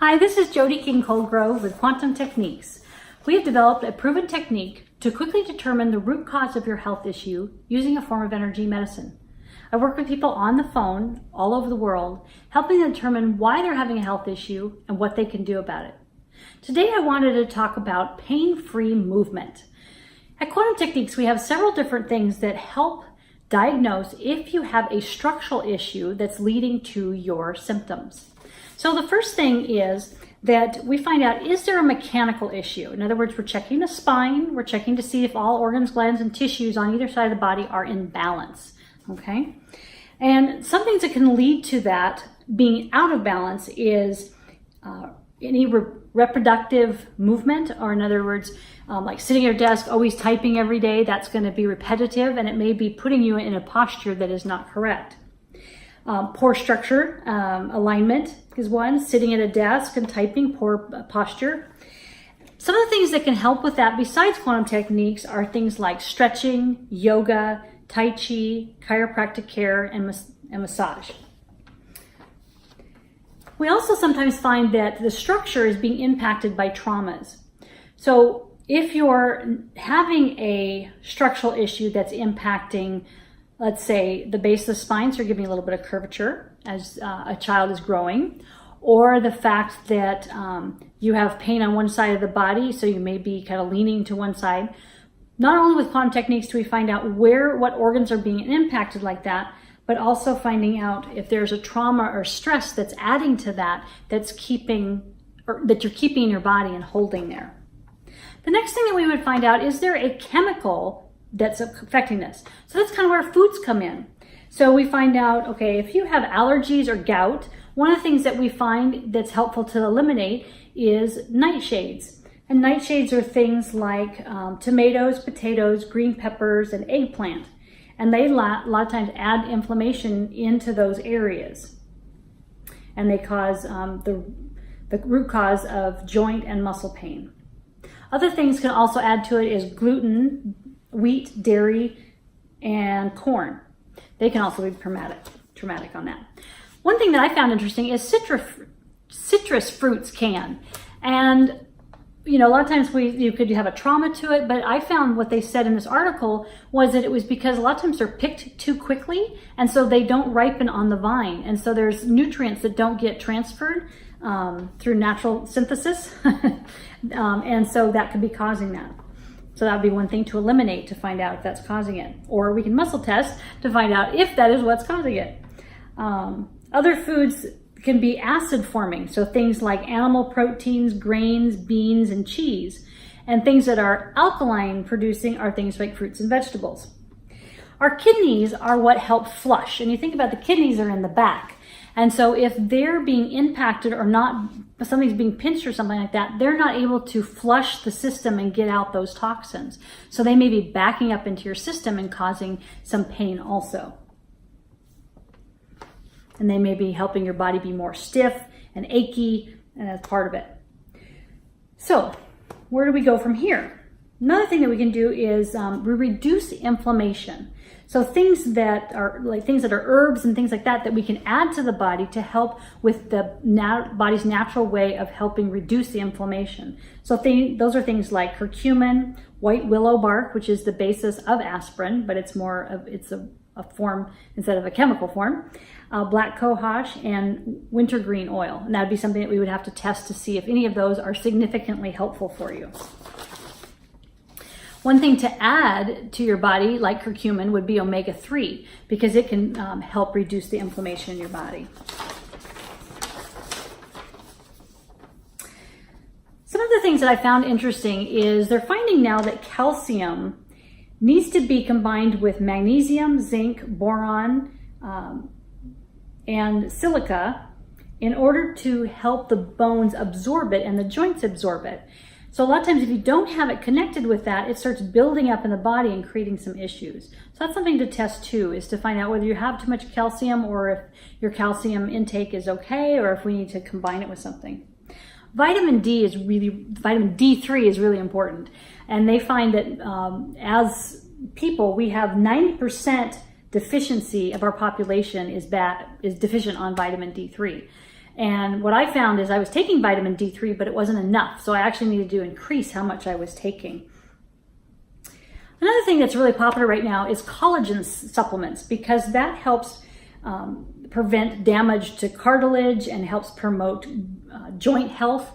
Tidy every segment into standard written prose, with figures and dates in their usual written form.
Hi, this is Jody Colegrove with Quantum Techniques. We have developed a proven technique to quickly determine the root cause of your health issue using a form of energy medicine. I work with people on the phone all over the world, helping them determine why they're having a health issue and what they can do about it. Today I wanted to talk about pain-free movement. At Quantum Techniques, we have several different things that help diagnose if you have a structural issue that's leading to your symptoms. So the first thing is that we find out, is there a mechanical issue? In other words, we're checking the spine, we're checking to see if all organs, glands, and tissues on either side of the body are in balance, okay? And some things that can lead to that being out of balance is any reproductive movement, or in other words, like sitting at your desk, always typing every day. That's going to be repetitive, and it may be putting you in a posture that is not correct. Poor structure, alignment is one. Sitting at a desk and typing, poor posture. Some of the things that can help with that besides quantum techniques are things like stretching, yoga, tai chi, chiropractic care, and massage. We also sometimes find that the structure is being impacted by traumas. So if you're having a structural issue that's impacting, let's say, the base of the spine, so you're giving a little bit of curvature as a child is growing, or the fact that you have pain on one side of the body, so you may be kind of leaning to one side. Not only with quantum techniques do we find out what organs are being impacted like that, but also finding out if there's a trauma or stress that's adding to that, that you're keeping in your body and holding there. The next thing that we would find out, is there a chemical that's affecting this? So that's kind of where foods come in. So we find out, okay, if you have allergies or gout, one of the things that we find that's helpful to eliminate is nightshades. And nightshades are things like tomatoes, potatoes, green peppers, and eggplant. And they a lot of times add inflammation into those areas. And they cause the root cause of joint and muscle pain. Other things can also add to it is gluten, wheat, dairy, and corn. They can also be traumatic on that. One thing that I found interesting is citrus fruits can. And you know, a lot of times you could have a trauma to it, but I found what they said in this article was that it was because a lot of times they're picked too quickly, and so they don't ripen on the vine. And so there's nutrients that don't get transferred through natural synthesis. And so that could be causing that. So that would be one thing to eliminate to find out if that's causing it. Or we can muscle test to find out if that is what's causing it. Other foods can be acid forming, so things like animal proteins, grains, beans, and cheese. And things that are alkaline producing are things like fruits and vegetables. Our kidneys are what help flush, and you think about the kidneys are in the back. And so if they're being impacted or not, something's being pinched or something like that, they're not able to flush the system and get out those toxins. So they may be backing up into your system and causing some pain also. And they may be helping your body be more stiff and achy, and that's part of it. So where do we go from here? Another thing that we can do is we reduce inflammation. So things that are herbs and things like that we can add to the body to help with the body's natural way of helping reduce the inflammation. So those are things like curcumin, white willow bark, which is the basis of aspirin, but it's a form instead of a chemical form. Black cohosh, and wintergreen oil. And that would be something that we would have to test to see if any of those are significantly helpful for you. One thing to add to your body, like curcumin, would be omega-3, because it can help reduce the inflammation in your body. Some of the things that I found interesting is they're finding now that calcium needs to be combined with magnesium, zinc, boron, and silica in order to help the bones absorb it and the joints absorb it. So a lot of times if you don't have it connected with that, it starts building up in the body and creating some issues. So that's something to test too, is to find out whether you have too much calcium or if your calcium intake is okay, or if we need to combine it with something. Vitamin D3 is really important. And they find that as people, we have 90% deficiency of our population is deficient on vitamin D3. And what I found is I was taking vitamin D3, but it wasn't enough. So I actually needed to increase how much I was taking. Another thing that's really popular right now is collagen supplements, because that helps prevent damage to cartilage and helps promote joint health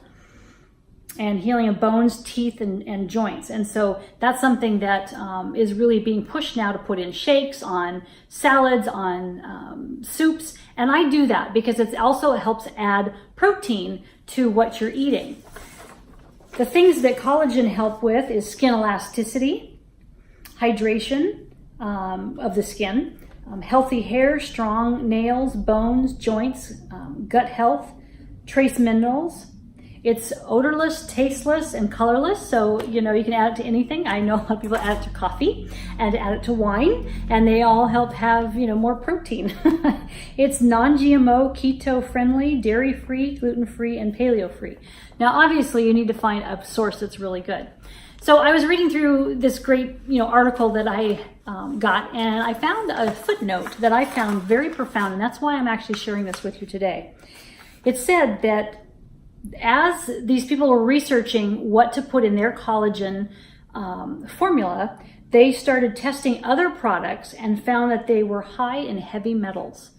and healing of bones, teeth, and joints. And so that's something that is really being pushed now to put in shakes, on salads, on soups. And I do that because it also helps add protein to what you're eating. The things that collagen help with is skin elasticity, hydration of the skin, healthy hair, strong nails, bones, joints, gut health, trace minerals. It's odorless, tasteless, and colorless, so you can add it to anything. I know a lot of people add it to coffee and add it to wine, and they all help have more protein. It's non-GMO, keto-friendly, dairy-free, gluten-free, and paleo-free. Now, obviously, you need to find a source that's really good. So I was reading through this great article that I got, and I found a footnote that I found very profound, and that's why I'm actually sharing this with you today. It said that as these people were researching what to put in their collagen formula, they started testing other products and found that they were high in heavy metals.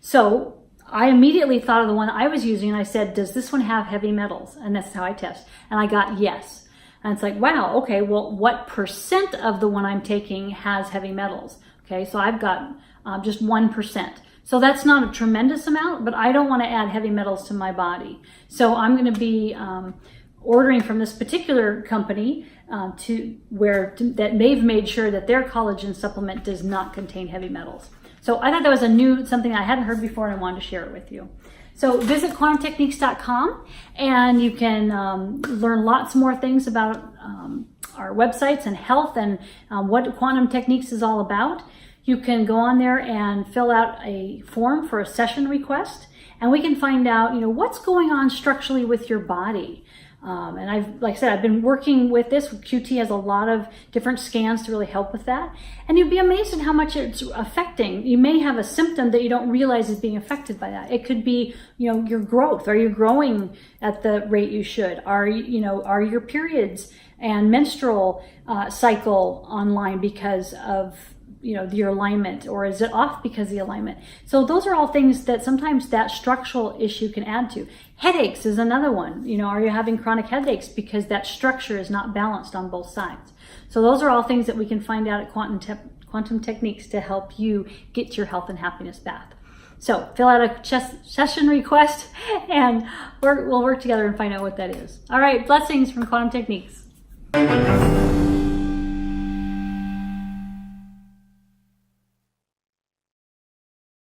So I immediately thought of the one I was using, and I said, does this one have heavy metals? And that's how I test. And I got yes. And it's like, wow, okay, well, what percent of the one I'm taking has heavy metals? Okay, so I've got just 1%. So that's not a tremendous amount, but I don't want to add heavy metals to my body. So I'm going to be ordering from this particular company that they've made sure that their collagen supplement does not contain heavy metals. So I thought that was something I hadn't heard before, and I wanted to share it with you. So visit quantumtechniques.com, and you can learn lots more things about our websites and health and what Quantum Techniques is all about. You can go on there and fill out a form for a session request, and we can find out, what's going on structurally with your body. And like I said, I've been working with this. QT has a lot of different scans to really help with that. And you'd be amazed at how much it's affecting. You may have a symptom that you don't realize is being affected by that. It could be, your growth. Are you growing at the rate you should? Are your periods and menstrual cycle online because of your alignment, or is it off because of the alignment? So those are all things that sometimes that structural issue can add to. Headaches is another one. Are you having chronic headaches because that structure is not balanced on both sides? So those are all things that we can find out at Quantum Techniques to help you get your health and happiness back. So fill out a session request, and we'll work together and find out what that is. All right, blessings from Quantum Techniques.